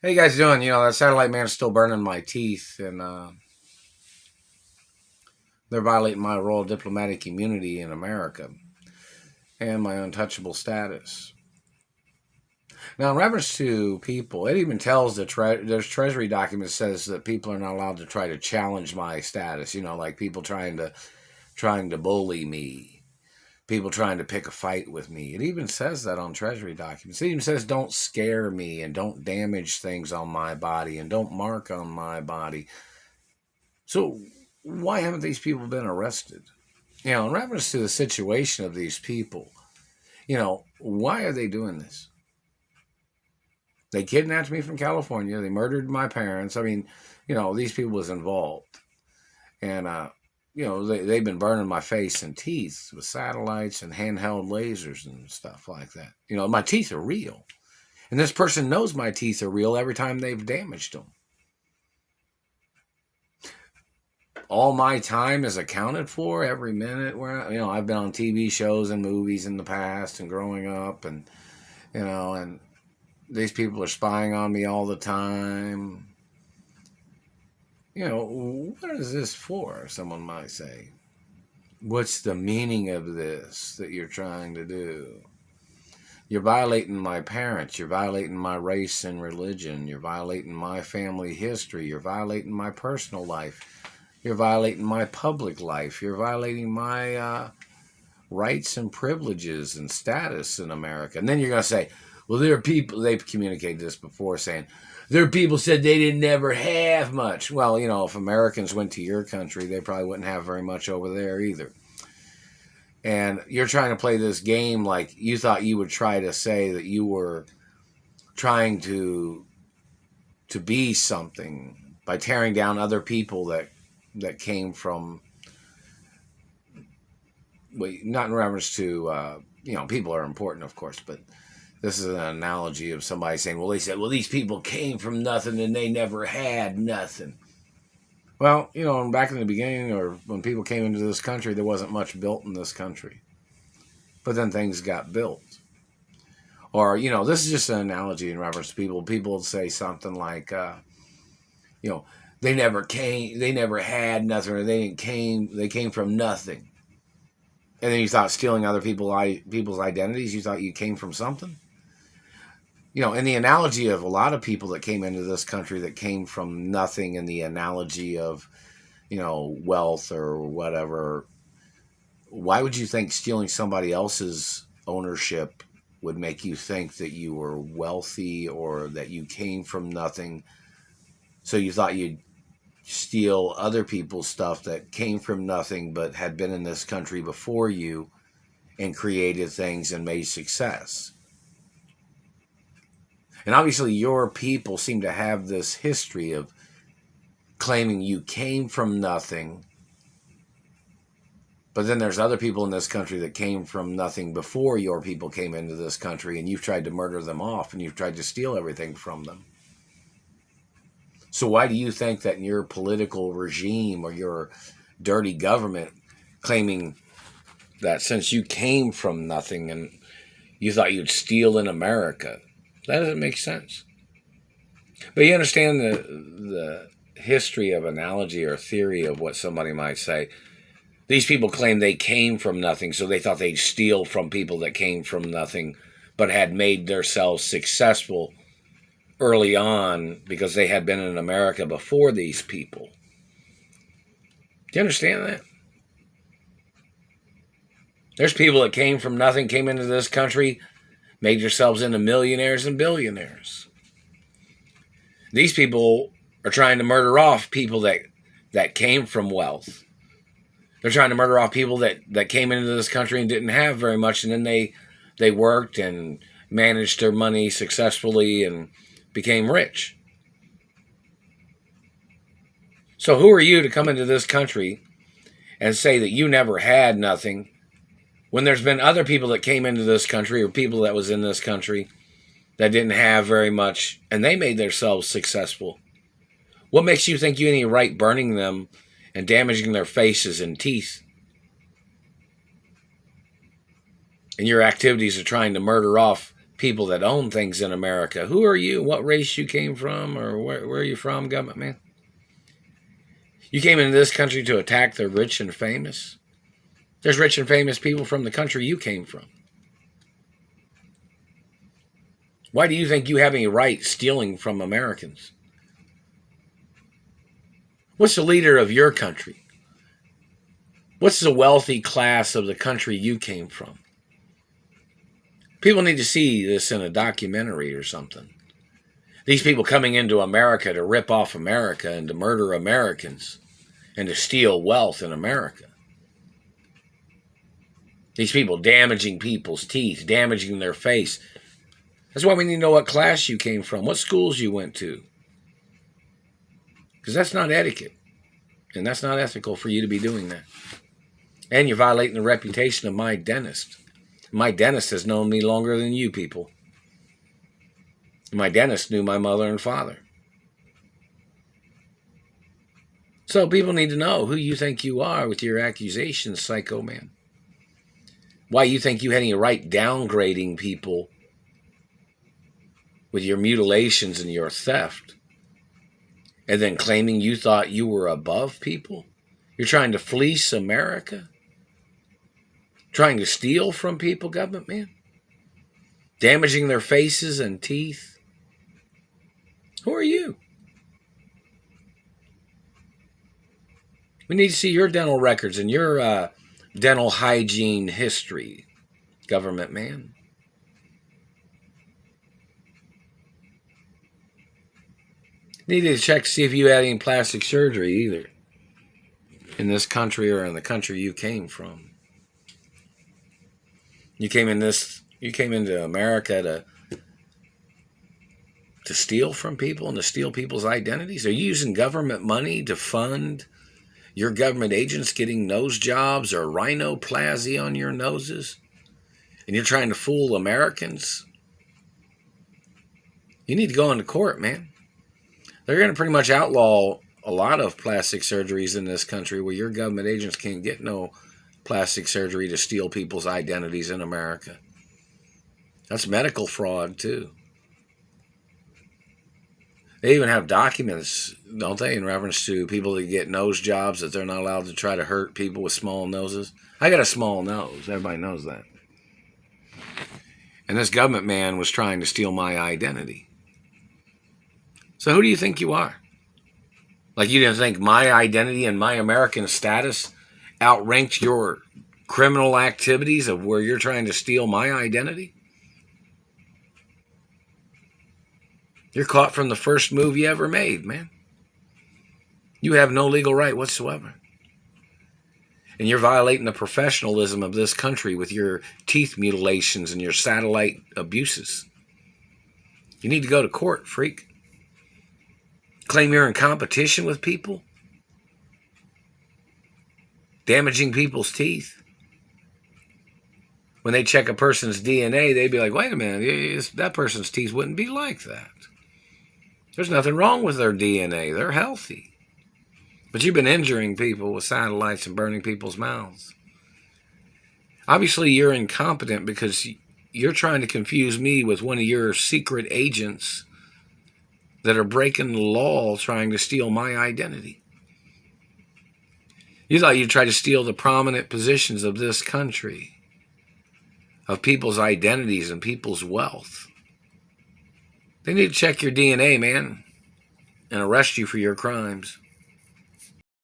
How you guys doing? That satellite man's still burning my teeth, and they're violating my royal diplomatic immunity in America and my untouchable status. Now, in reference to people, it even tells there's Treasury documents says that people are not allowed to try to challenge my status. Like people trying to bully me, people trying to pick a fight with me. It even says that on Treasury documents. It even says don't scare me and don't damage things on my body and don't mark on my body. So why haven't these people been arrested? In reference to the situation of these people, why are they doing this? They kidnapped me from California. They murdered my parents. I mean, these people was involved. And, they've been burning my face and teeth with satellites and handheld lasers and stuff like that. My teeth are real. And this person knows my teeth are real every time they've damaged them. All my time is accounted for every minute. Where I've been on TV shows and movies in the past and growing up, and and these people are spying on me all the time. What is this for? Someone might say. What's the meaning of this that you're trying to do? You're violating my parents. You're violating my race and religion. You're violating my family history. You're violating my personal life. You're violating my public life. You're violating my rights and privileges and status in America. And then you're going to say, well, there are people, they've communicated this before, saying, there are people said they didn't never have much. Well, if Americans went to your country, they probably wouldn't have very much over there either. And you're trying to play this game like you thought you would try to say that you were trying to be something by tearing down other people that came from, well, not in reference to, people are important, of course, but this is an analogy of somebody saying, well, they said, well, these people came from nothing and they never had nothing. Well, back in the beginning or when people came into this country, there wasn't much built in this country. But then things got built. Or, this is just an analogy in reference to people. People would say something like, they never had nothing, or they came from nothing. And then you thought stealing other people's identities, you thought you came from something? In the analogy of a lot of people that came into this country that came from nothing, in the analogy of, wealth or whatever, why would you think stealing somebody else's ownership would make you think that you were wealthy or that you came from nothing? So you thought you'd steal other people's stuff that came from nothing but had been in this country before you and created things and made success. And obviously your people seem to have this history of claiming you came from nothing, but then there's other people in this country that came from nothing before your people came into this country, and you've tried to murder them off and you've tried to steal everything from them. So why do you think that in your political regime or your dirty government claiming that since you came from nothing and you thought you'd steal in America? That doesn't make sense. But you understand the history of analogy or theory of what somebody might say. These people claim they came from nothing, so they thought they'd steal from people that came from nothing, but had made themselves successful early on because they had been in America before these people. Do you understand that? There's people that came from nothing, came into this country, made yourselves into millionaires and billionaires. These people are trying to murder off people that came from wealth. They're trying to murder off people that came into this country and didn't have very much, and then they worked and managed their money successfully and became rich. So who are you to come into this country and say that you never had nothing when there's been other people that came into this country or people that was in this country that didn't have very much and they made themselves successful? What makes you think you have any right burning them and damaging their faces and teeth? And your activities are trying to murder off people that own things in America. Who are you? What race you came from? Or where are you from, government man? You came into this country to attack the rich and famous? There's rich and famous people from the country you came from. Why do you think you have any right stealing from Americans? What's the leader of your country? What's the wealthy class of the country you came from? People need to see this in a documentary or something. These people coming into America to rip off America and to murder Americans and to steal wealth in America. These people damaging people's teeth, damaging their face. That's why we need to know what class you came from, what schools you went to. Because that's not etiquette. And that's not ethical for you to be doing that. And you're violating the reputation of my dentist. My dentist has known me longer than you people. My dentist knew my mother and father. So people need to know who you think you are with your accusations, psycho man. Why you think you had any right downgrading people with your mutilations and your theft, and then claiming you thought you were above people? You're trying to fleece America? Trying to steal from people, government man? Damaging their faces and teeth? Who are you? We need to see your dental records and your dental hygiene history, government man. Need to check to see if you had any plastic surgery either in this country or in the country you came from. You came into America to steal from people and to steal people's identities? Are you using government money to fund your government agents getting nose jobs or rhinoplasty on your noses? And you're trying to fool Americans? You need to go into court, man. They're going to pretty much outlaw a lot of plastic surgeries in this country where your government agents can't get no plastic surgery to steal people's identities in America. That's medical fraud, too. They even have documents, don't they, in reference to people that get nose jobs that they're not allowed to try to hurt people with small noses. I got a small nose. Everybody knows that. And this government man was trying to steal my identity. So who do you think you are? Like you didn't think my identity and my American status outranked your criminal activities of where you're trying to steal my identity? You're caught from the first move you ever made, man. You have no legal right whatsoever. And you're violating the professionalism of this country with your teeth mutilations and your satellite abuses. You need to go to court, freak. Claim you're in competition with people? Damaging people's teeth? When they check a person's DNA, they'd be like, wait a minute, that person's teeth wouldn't be like that. There's nothing wrong with their DNA. They're healthy. But you've been injuring people with satellites and burning people's mouths. Obviously, you're incompetent because you're trying to confuse me with one of your secret agents that are breaking the law trying to steal my identity. You thought you'd try to steal the prominent positions of this country, of people's identities and people's wealth. They need to check your DNA, man, and arrest you for your crimes.